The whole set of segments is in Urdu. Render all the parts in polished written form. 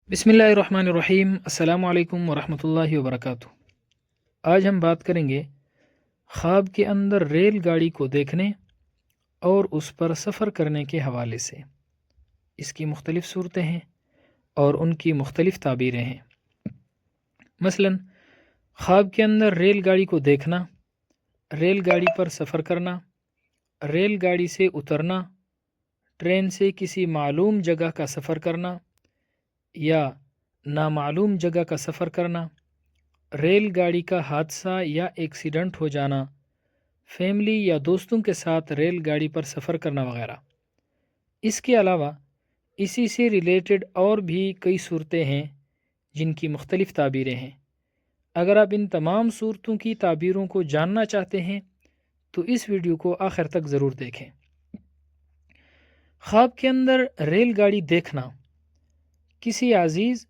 بسم اللہ الرحمن الرحیم۔ السلام علیکم ورحمۃ اللہ وبرکاتہ۔ آج ہم بات کریں گے خواب کے اندر ریل گاڑی کو دیکھنے اور اس پر سفر کرنے کے حوالے سے۔ اس کی مختلف صورتیں ہیں اور ان کی مختلف تعبیریں ہیں۔ مثلا خواب کے اندر ریل گاڑی کو دیکھنا، ریل گاڑی پر سفر کرنا، ریل گاڑی سے اترنا، ٹرین سے کسی معلوم جگہ کا سفر کرنا یا نامعلوم جگہ کا سفر کرنا، ریل گاڑی کا حادثہ یا ایکسیڈنٹ ہو جانا، فیملی یا دوستوں کے ساتھ ریل گاڑی پر سفر کرنا وغیرہ۔ اس کے علاوہ اسی سے ریلیٹڈ اور بھی کئی صورتیں ہیں جن کی مختلف تعبیریں ہیں۔ اگر آپ ان تمام صورتوں کی تعبیروں کو جاننا چاہتے ہیں تو اس ویڈیو کو آخر تک ضرور دیکھیں۔ خواب کے اندر ریل گاڑی دیکھنا کسی عزیز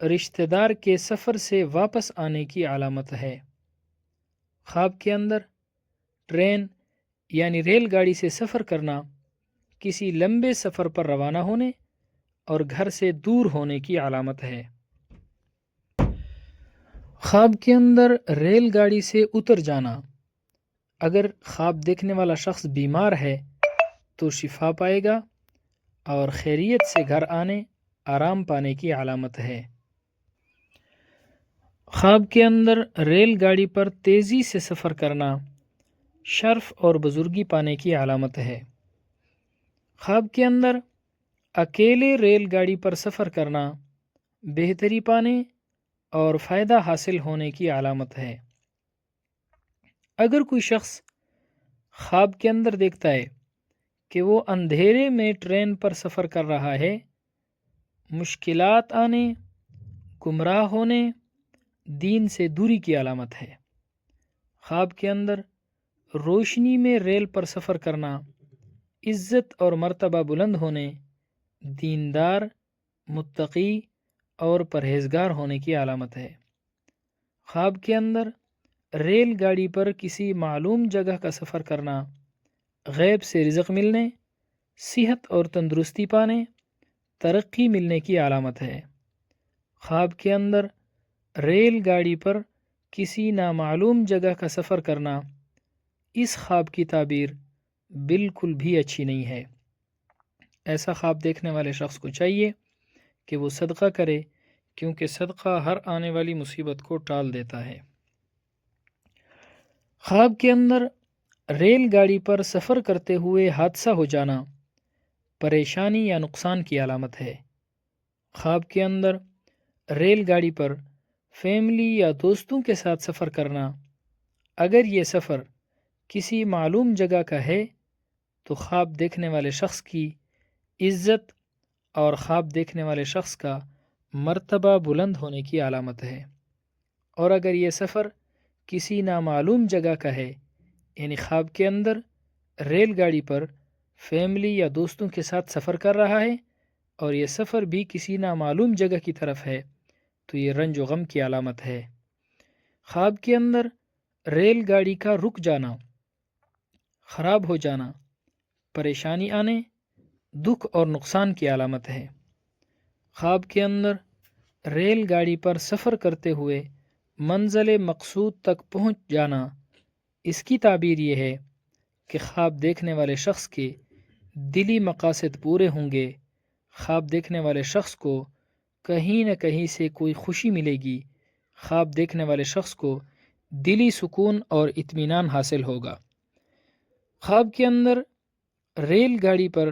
رشتہ دار کے سفر سے واپس آنے کی علامت ہے۔ خواب کے اندر ٹرین یعنی ریل گاڑی سے سفر کرنا کسی لمبے سفر پر روانہ ہونے اور گھر سے دور ہونے کی علامت ہے۔ خواب کے اندر ریل گاڑی سے اتر جانا، اگر خواب دیکھنے والا شخص بیمار ہے تو شفا پائے گا اور خیریت سے گھر آنے، آرام پانے کی علامت ہے۔ خواب کے اندر ریل گاڑی پر تیزی سے سفر کرنا شرف اور بزرگی پانے کی علامت ہے۔ خواب کے اندر اکیلے ریل گاڑی پر سفر کرنا بہتری پانے اور فائدہ حاصل ہونے کی علامت ہے۔ اگر کوئی شخص خواب کے اندر دیکھتا ہے کہ وہ اندھیرے میں ٹرین پر سفر کر رہا ہے، مشکلات آنے، گمراہ ہونے، دین سے دوری کی علامت ہے۔ خواب کے اندر روشنی میں ریل پر سفر کرنا عزت اور مرتبہ بلند ہونے، دیندار، متقی اور پرہیزگار ہونے کی علامت ہے۔ خواب کے اندر ریل گاڑی پر کسی معلوم جگہ کا سفر کرنا غیب سے رزق ملنے، صحت اور تندرستی پانے، ترقی ملنے کی علامت ہے۔ خواب کے اندر ریل گاڑی پر کسی نامعلوم جگہ کا سفر کرنا اس خواب کی تعبیر بالکل بھی اچھی نہیں ہے۔ ایسا خواب دیکھنے والے شخص کو چاہیے کہ وہ صدقہ کرے، کیونکہ صدقہ ہر آنے والی مصیبت کو ٹال دیتا ہے۔ خواب کے اندر ریل گاڑی پر سفر کرتے ہوئے حادثہ ہو جانا پریشانی یا نقصان کی علامت ہے۔ خواب کے اندر ریل گاڑی پر فیملی یا دوستوں کے ساتھ سفر کرنا، اگر یہ سفر کسی معلوم جگہ کا ہے تو خواب دیکھنے والے شخص کی عزت اور خواب دیکھنے والے شخص کا مرتبہ بلند ہونے کی علامت ہے۔ اور اگر یہ سفر کسی نامعلوم جگہ کا ہے، یعنی خواب کے اندر ریل گاڑی پر فیملی یا دوستوں کے ساتھ سفر کر رہا ہے اور یہ سفر بھی کسی نامعلوم جگہ کی طرف ہے، تو یہ رنج و غم کی علامت ہے۔ خواب کے اندر ریل گاڑی کا رک جانا، خراب ہو جانا، پریشانی آنے، دکھ اور نقصان کی علامت ہے۔ خواب کے اندر ریل گاڑی پر سفر کرتے ہوئے منزل مقصود تک پہنچ جانا، اس کی تعبیر یہ ہے کہ خواب دیکھنے والے شخص کے دلی مقاصد پورے ہوں گے، خواب دیکھنے والے شخص کو کہیں نہ کہیں سے کوئی خوشی ملے گی، خواب دیکھنے والے شخص کو دلی سکون اور اطمینان حاصل ہوگا۔ خواب کے اندر ریل گاڑی پر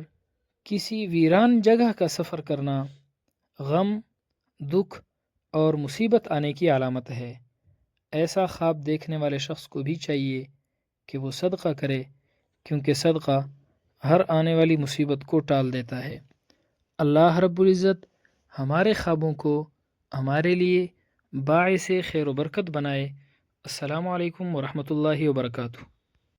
کسی ویران جگہ کا سفر کرنا غم، دکھ اور مصیبت آنے کی علامت ہے۔ ایسا خواب دیکھنے والے شخص کو بھی چاہیے کہ وہ صدقہ کرے، کیونکہ صدقہ ہر آنے والی مصیبت کو ٹال دیتا ہے۔ اللہ رب العزت ہمارے خوابوں کو ہمارے لیے باعث خیر و برکت بنائے۔ السلام علیکم ورحمۃ اللہ وبرکاتہ۔